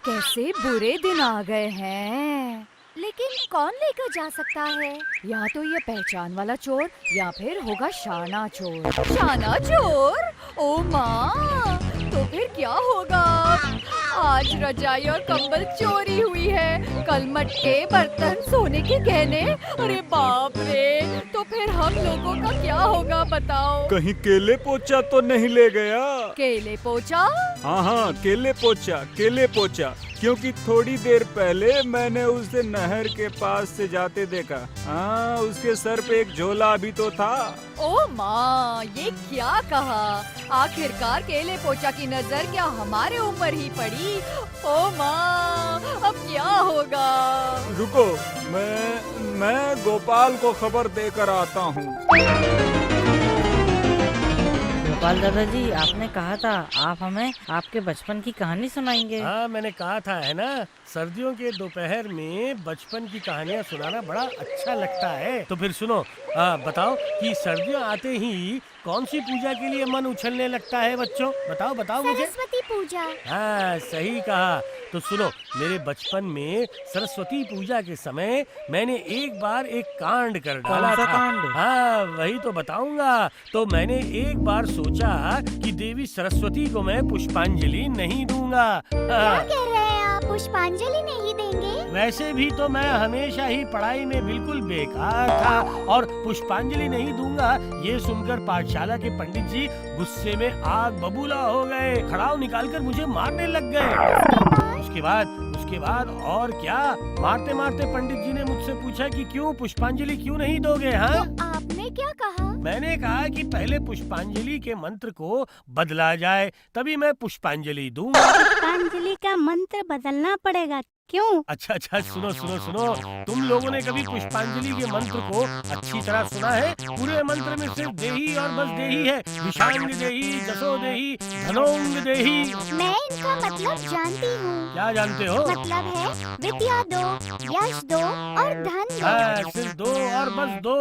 कैसे बुरे दिन आ गए हैं। लेकिन कौन लेकर जा सकता है? या तो ये पहचान वाला चोर या फिर होगा शाना चोर। शाना चोर? ओ माँ, तो फिर क्या होगा? आज रजाई और कंबल चोरी हुई है, कल मटके, बर्तन, सोने के गहने। अरे बाप रे, तो फिर हम लोगों का क्या होगा बताओ? कहीं केले पोचा तो नहीं ले गया? केले पोचा? हाँ, केले पोचा, क्योंकि थोड़ी देर पहले मैंने उसे नहर के पास से जाते देखा। हाँ, उसके सर पे एक झोला भी तो था। ओ माँ, ये क्या कहा? आखिरकार केले पोचा की नजर क्या हमारे ऊपर ही पड़ी? ओ माँ, अब क्या होगा? रुको, मैं गोपाल को खबर देकर आता हूँ। गोपाल दादाजी, आपने कहा था आप हमें आपके बचपन की कहानी सुनाएंगे। हाँ, मैंने कहा था है ना, सर्दियों के दोपहर में बचपन की कहानियाँ सुनाना बड़ा अच्छा लगता है। तो फिर सुनो, बताओ कि सर्दियाँ आते ही कौन सी पूजा के लिए मन उछलने लगता है बच्चों? बताओ मुझे। सरस्वती पूजा। हाँ, सही कहा। तो सुनो, मेरे बचपन में सरस्वती पूजा के समय मैंने एक बार एक कांड कर डाला था। कांड? हाँ, वही तो बताऊंगा। तो मैंने एक बार सोचा कि देवी सरस्वती को मैं पुष्पांजलि नहीं दूंगा। क्या कह रहे हैं आप? पुष्पांजलि नहीं देंगे? वैसे भी तो मैं हमेशा ही पढ़ाई में बिल्कुल बेकार था और पुष्पांजलि नहीं दूंगा ये सुनकर पाठशाला के पंडित जी गुस्से में आग बबूला हो गए। खड़ाऊ निकालकर मुझे मारने लग गए। उसके बाद और क्या, मारते मारते पंडित जी ने मुझसे पूछा कि क्यों पुष्पांजलि क्यों नहीं दोगे? हाँ, तो आपने क्या कहा? मैंने कहा कि पहले पुष्पांजलि के मंत्र को बदला जाए, तभी मैं पुष्पांजलि दूंगा। पुष्पांजलि का मंत्र बदलना पड़ेगा, क्यों? अच्छा, सुनो, तुम लोगों ने कभी पुष्पांजलि के मंत्र को अच्छी तरह सुना है? पूरे मंत्र में सिर्फ देही और बस देही है। विशांग देही, जसो देही, धनोंग देही। मैं इनका मतलब जानती हूँ। क्या जानते हो? मतलब है विद्या दो, यश दो और धन दो। हाँ, सिर्फ दो और बस दो।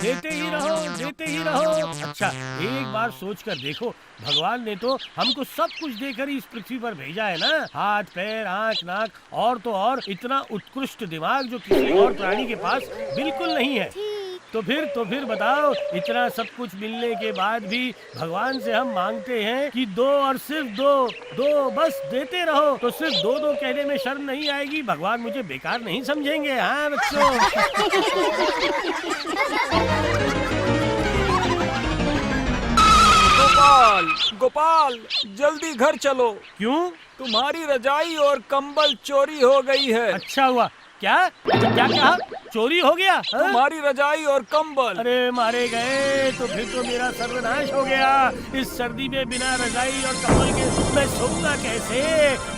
देते ही रहो। अच्छा, एक बार सोच कर देखो, भगवान ने तो हमको सब कुछ देकर इस पृथ्वी पर भेजा है ना। हाथ, पैर, आँख, नाक और तो और इतना उत्कृष्ट दिमाग जो किसी और प्राणी के पास बिल्कुल नहीं है। तो फिर बताओ, इतना सब कुछ मिलने के बाद भी भगवान से हम मांगते हैं कि दो और सिर्फ दो बस देते रहो। तो सिर्फ दो कहने में शर्म नहीं आएगी? भगवान मुझे बेकार नहीं समझेंगे? हाँ बच्चों। गोपाल जल्दी घर चलो। क्यों? तुम्हारी रजाई और कंबल चोरी हो गई है। अच्छा हुआ। क्या कहा? चोरी हो गया? तुम्हारी रजाई और कंबल। अरे मारे गए, तो फिर तो मेरा सर्वनाश हो गया। इस सर्दी में बिना रजाई और कंबल के मैं सोऊंगा कैसे?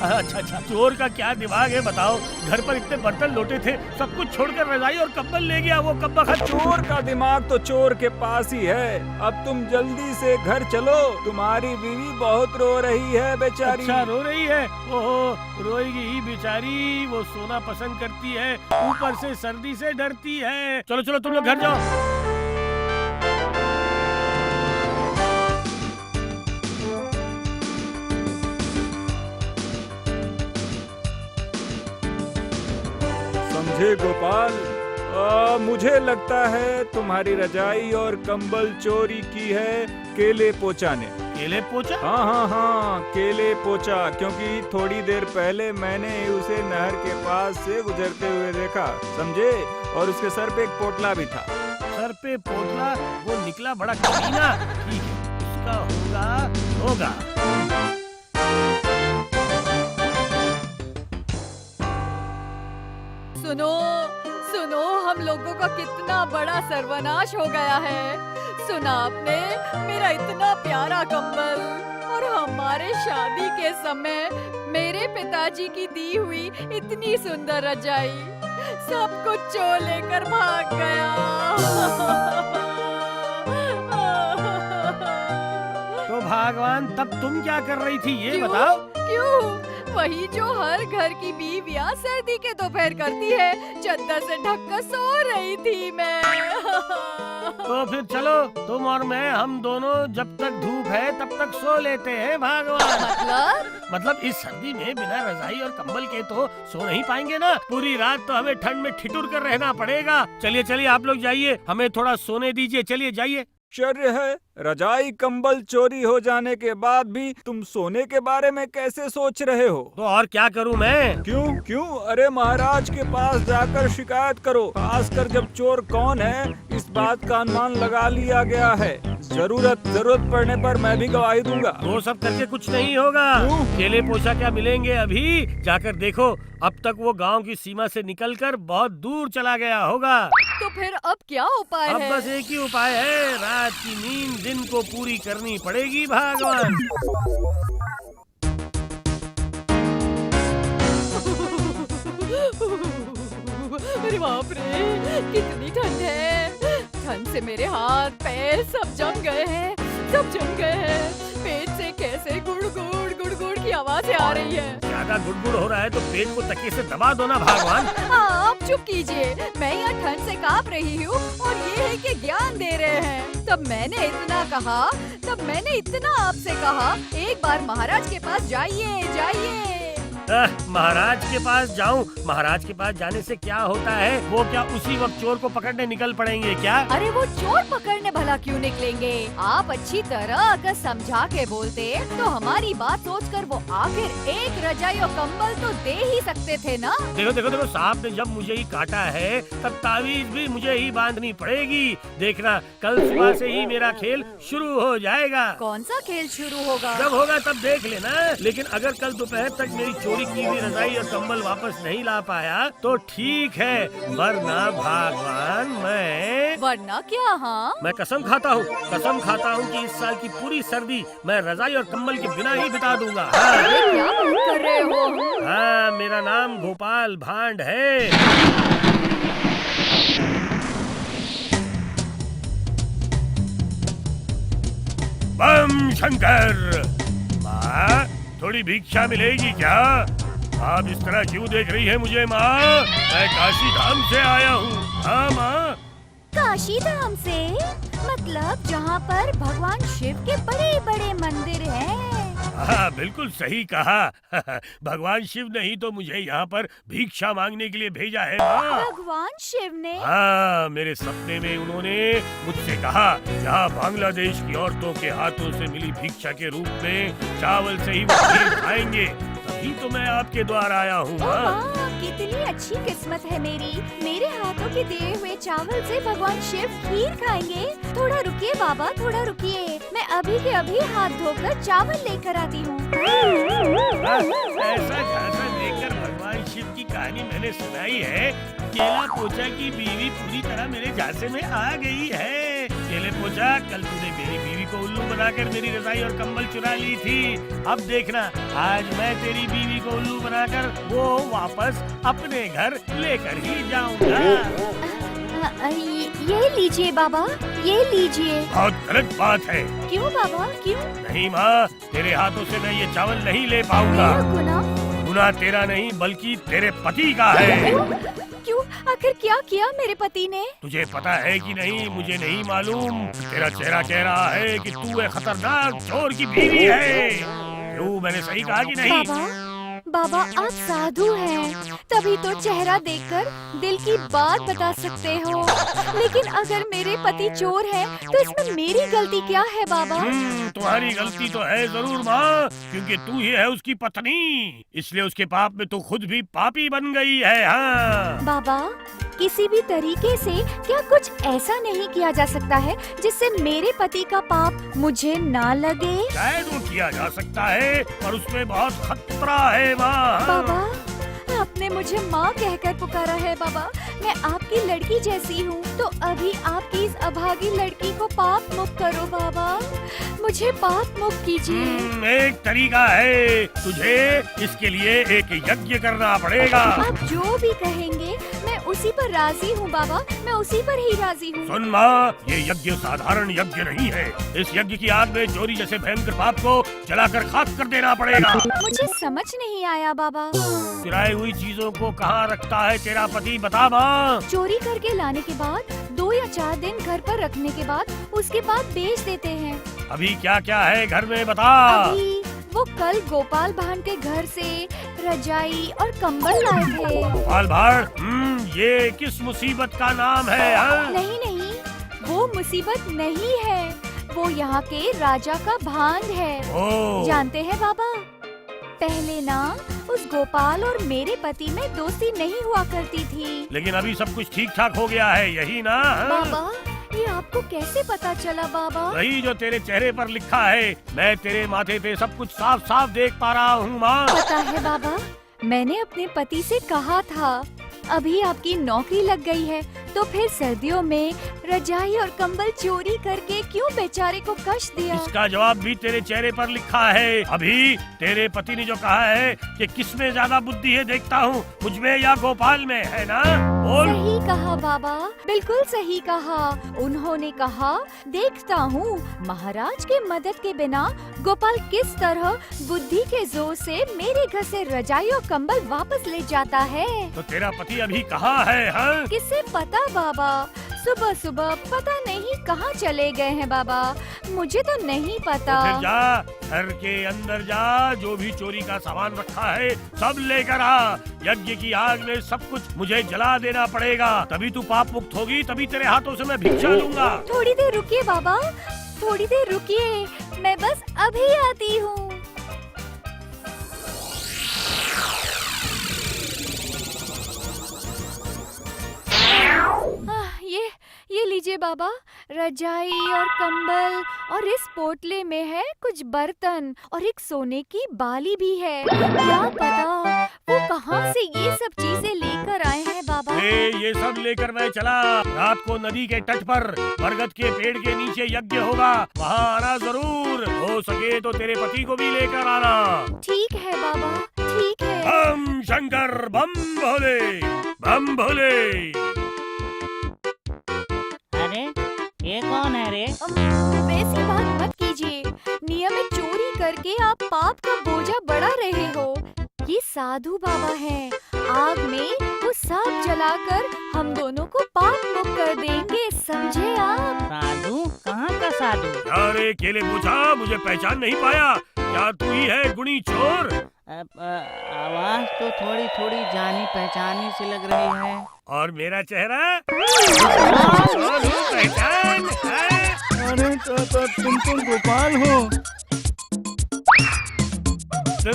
अच्छा, चोर का क्या दिमाग है बताओ। घर पर इतने बर्तन लोटे थे, सब कुछ छोड़कर रजाई और कंबल ले गया वो कब्बख़त। चोर का दिमाग तो चोर के पास ही है। अब तुम जल्दी से घर चलो, तुम्हारी बीवी बहुत रो रही है बेचारी। अच्छा, रो रही है? ओहो, रोएगी ही बेचारी, वो सोना पसंद करती है, ऊपर से सर्दी से डरती है। चलो तुम लोग घर जाओ। समझे गोपाल? मुझे लगता है तुम्हारी रजाई और कंबल चोरी की है केले पोचा ने। केले पोचा? हाँ, केले पोचा, क्योंकि थोड़ी देर पहले मैंने उसे नहर के पास से गुजरते हुए देखा, समझे? और उसके सर पे एक पोटला भी था। सर पे पोटला? वो निकला बड़ा कमीना। ठीक है, उसका होगा। सुनो, हम लोगों का कितना बड़ा सर्वनाश हो गया है। सुना आपने? मेरा इतना प्यारा कंबल और हमारे शादी के समय मेरे पिताजी की दी हुई इतनी सुंदर रजाई, सब कुछ चोर लेकर भाग गया। तो भगवान, तब तुम क्या कर रही थी ये बताओ? क्यों? वही जो हर घर की बीवियां सर्दी के दोपहर करती है, चद्दर से ढककर सो रही थी मैं। तो फिर चलो, तुम और मैं, हम दोनों जब तक धूप है तब तक सो लेते हैं भगवान। मतलब इस सर्दी में बिना रजाई और कंबल के तो सो नहीं पाएंगे ना। पूरी रात तो हमें ठंड में ठिठुर कर रहना पड़ेगा। चलिए आप लोग जाइए, हमें थोड़ा सोने दीजिए। चलिए जाइए। आश्चर्य है, रजाई कंबल चोरी हो जाने के बाद भी तुम सोने के बारे में कैसे सोच रहे हो? तो और क्या करूं मैं? क्यों? अरे महाराज के पास जाकर शिकायत करो। खासकर जब चोर कौन है इस बात का अनुमान लगा लिया गया है। जरूरत पड़ने पर मैं भी गवाही दूंगा। वो सब करके कुछ नहीं होगा। केले पोछा क्या मिलेंगे अभी? जाकर देखो, अब तक वो गांव की सीमा से निकलकर बहुत दूर चला गया होगा। तो फिर अब क्या उपाय है? अब बस एक ही उपाय है, रात की नींद दिन को पूरी करनी पड़ेगी भगवान। अरे बाप रे, कितनी ठंड है। ठंड से मेरे हाथ पैर सब जम गए हैं। पेट से कैसे गुड़ की आवाज़ें आ रही है। ज्यादा गुड़गुड़ हो रहा है तो पेट को तकिए से दबा दो ना भगवान। आप चुप कीजिए, मैं यहाँ ठंड से कांप रही हूँ और ये है कि ज्ञान दे रहे हैं। तब मैंने इतना आपसे कहा, एक बार महाराज के पास जाइए। महाराज के पास जाऊं? महाराज के पास जाने से क्या होता है? वो क्या उसी वक्त चोर को पकड़ने निकल पड़ेंगे क्या? अरे वो चोर पकड़ने भला क्यों निकलेंगे? आप अच्छी तरह अगर समझा के बोलते तो हमारी बात सोचकर वो आखिर एक रजाई और कंबल तो दे ही सकते थे ना। देखो सांप ने जब मुझे ही काटा है तब तावीज भी मुझे ही बांधनी पड़ेगी। देखना, कल सुबह से ही मेरा खेल शुरू हो जाएगा। कौन सा खेल शुरू होगा? जब होगा तब देख लेना। लेकिन अगर कल दोपहर तक मेरी चोरी की हुई रजाई और कंबल वापस नहीं ला पाया तो ठीक है, वरना भगवान वरना क्या? हाँ, मैं कसम खाता हूँ कि इस साल की पूरी सर्दी मैं रजाई और कंबल के बिना ही बिता दूंगा। क्या बात कर रहे हो? हाँ, मेरा नाम गोपाल भांड है। बम शंकर, माँ थोड़ी भिक्षा मिलेगी क्या? आप इस तरह क्यों देख रही है मुझे माँ? मैं काशी धाम से आया हूँ। हाँ माँ। काशी धाम से? मतलब जहाँ पर भगवान शिव के बड़े बड़े मंदिर हैं। हाँ, बिल्कुल सही कहा। भगवान शिव ने ही तो मुझे यहाँ पर भिक्षा मांगने के लिए भेजा है माँ। भगवान शिव ने? हाँ, मेरे सपने में उन्होंने मुझसे कहा जहाँ बांग्लादेश की औरतों के हाथों से मिली भिक्षा के रूप में चावल से ही वो खीर खाएंगे, तभी तो मैं आपके द्वार आया हूँ माँ। कितनी अच्छी किस्मत है मेरे हाथों के दिए हुए चावल से भगवान शिव खीर खाएंगे। थोड़ा रुकिए बाबा, थोड़ा रुकिए, मैं अभी के अभी हाथ धोकर चावल लेकर आती हूँ। ऐसा झांसा देखकर भगवान शिव की कहानी मैंने सुनाई है। केला पोचा की बीवी पूरी तरह मेरे झांसे में आ गई है। केले पोचा, कल तूने मेरी बीवी को उल्लू बनाकर मेरी रजाई और कंबल चुरा ली थी। अब देखना, आज मैं तेरी बीवी को उल्लू बनाकर वो वापस अपने घर लेकर ही जाऊंगा। ये लीजिए बाबा, ये लीजिए। बहुत गलत बात है। क्यों बाबा, क्यों? नहीं माँ, तेरे हाथों से मैं ये चावल नहीं ले पाऊंगा। गुनाह तेरा नहीं बल्कि तेरे पति का है। क्यों? आखिर क्या किया मेरे पति ने? तुझे पता है कि नहीं? मुझे नहीं मालूम। तेरा चेहरा कह रहा है कि तू एक खतरनाक चोर की बीवी है। क्यों, मैंने सही कहा कि नहीं? बाबा आप साधु हैं, तभी तो चेहरा देखकर दिल की बात बता सकते हो। लेकिन अगर मेरे पति चोर हैं, तो इसमें मेरी गलती क्या है बाबा? तुम्हारी गलती तो है जरूर माँ, क्योंकि तू ही है उसकी पत्नी, इसलिए उसके पाप में तू खुद भी पापी बन गई है। हाँ बाबा, किसी भी तरीके से क्या कुछ ऐसा नहीं किया जा सकता है जिससे मेरे पति का पाप मुझे ना लगे? शायद वो किया जा सकता है, पर उसमें बहुत खतरा है माँ। बाबा, आपने मुझे माँ कहकर पुकारा है बाबा। मैं आपकी लड़की जैसी हूँ, तो अभी आपकी इस अभागी लड़की को पाप मुक्त करो बाबा। मुझे पाप मुक्त कीजिए। एक तरीका है, तुझे इसके लिए एक यज्ञ करना पड़ेगा। आप जो भी कहेंगे मैं उसी पर राजी हूँ बाबा, मैं उसी पर ही राजी हूँ। सुन माँ, ये यज्ञ साधारण यज्ञ नहीं है। इस यज्ञ की आग में चोरी जैसे भयंकर पाप को जलाकर खाक कर देना पड़ेगा। मुझे समझ नहीं आया बाबा। चुराई हुई चीजों को कहाँ रखता है तेरा पति, बता माँ। चोरी करके लाने के बाद 2 या 4 दिन घर पर रखने के बाद उसके बाद बेच देते हैं। अभी क्या क्या है घर में, बता। अभी वो कल गोपाल भाण के घर से रजाई और कंबल लाए थे। गोपाल भाण? ये किस मुसीबत का नाम है? हाँ? नहीं, वो मुसीबत नहीं है, वो यहाँ के राजा का भांड है। जानते हैं बाबा, पहले ना उस गोपाल और मेरे पति में दोस्ती नहीं हुआ करती थी, लेकिन अभी सब कुछ ठीक ठाक हो गया है, यही ना? बाबा, ये आपको कैसे पता चला बाबा? वही जो तेरे चेहरे पर लिखा है। मैं तेरे माथे पे सब कुछ साफ साफ देख पा रहा हूँ माँ। पता है बाबा, मैंने अपने पति से कहा था अभी आपकी नौकरी लग गई है, तो फिर सर्दियों में रजाई और कंबल चोरी करके क्यों बेचारे को कष्ट दिया? इसका जवाब भी तेरे चेहरे पर लिखा है। अभी तेरे पति ने जो कहा है कि किसमें ज्यादा बुद्धि है देखता हूँ, मुझमें या गोपाल में, है ना? बोल। सही कहा बाबा, बिल्कुल सही कहा। उन्होंने कहा, देखता हूँ महाराज के मदद के बिना गोपाल किस तरह बुद्धि के जोर से मेरे घर से रजाई और कंबल वापस ले जाता है। तो तेरा पति अभी कहाँ है? हाँ? किसे पता बाबा, सुबह सुबह पता नहीं कहाँ चले गए हैं बाबा, मुझे तो नहीं पता। तो फिर जा, घर के अंदर जा, जो भी चोरी का सामान रखा है सब लेकर आ। यज्ञ की आग में सब कुछ मुझे जला देना पड़ेगा, तभी तू पाप मुक्त होगी, तभी तेरे हाथों से मैं भिक्षा लूंगा। थोड़ी देर रुकिए बाबा, थोड़ी देर रुकिए, मैं बस अभी आती हूँ। ये लीजिए बाबा, रजाई और कंबल, और इस पोटले में है कुछ बर्तन और एक सोने की बाली भी है। क्या पता वो कहाँ से ये सब चीजें लेकर आए हैं बाबा। ये सब लेकर मैं चला। रात को नदी के तट पर बरगद के पेड़ के नीचे यज्ञ होगा, वहाँ आना जरूर। हो सके तो तेरे पति को भी लेकर आना। ठीक है बाबा, ठीक है। बम शंकर बम भोले, बम भोले। अरे ये कौन है रे? वैसी बात मत कीजिए, नियम में चोरी करके आप पाप का बोझा बढ़ा रहे हो। ये साधु बाबा हैं। आग में वो सब जलाकर हम दोनों को पाप मुक्त कर देंगे, समझे आप? साधु? कहाँ का साधु? अरे केले पूछा, मुझे पहचान नहीं पाया? क्या तू ही है गुणी चोर? आवाज तो थोड़ी थोड़ी जानी पहचानी सी लग रही है। और मेरा चेहरा? पहचान है? अरे तुम गोपाल हो। तो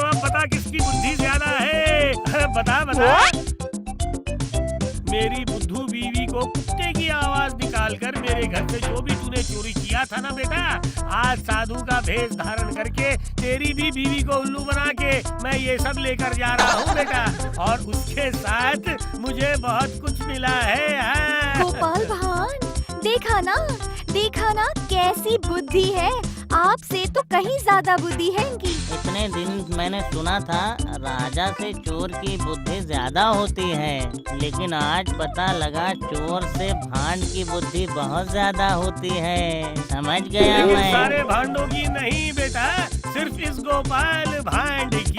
अब बता किसकी बुद्धि ज्यादा है? बता बता। मेरी बुद्धू बीवी को कुत्ते की आवाज निकालकर मेरे घर से जो भी तूने चोरी किया था ना बेटा, आज साधु का भेष धारण करके तेरी भी बीवी को उल्लू बना के मैं ये सब लेकर जा रहा हूँ बेटा। और उसके साथ मुझे बहुत कुछ मिला है। हाँ। गोपाल भान, देखा ना कैसी बुद्धि है। आपसे तो कहीं ज्यादा बुद्धि है इनकी। इतने दिन मैंने सुना था राजा से चोर की बुद्धि ज्यादा होती है, लेकिन आज पता लगा चोर से भांड की बुद्धि बहुत ज्यादा होती है। समझ गया मैं। सारे भांडों की नहीं बेटा, सिर्फ इस गोपाल भांड की।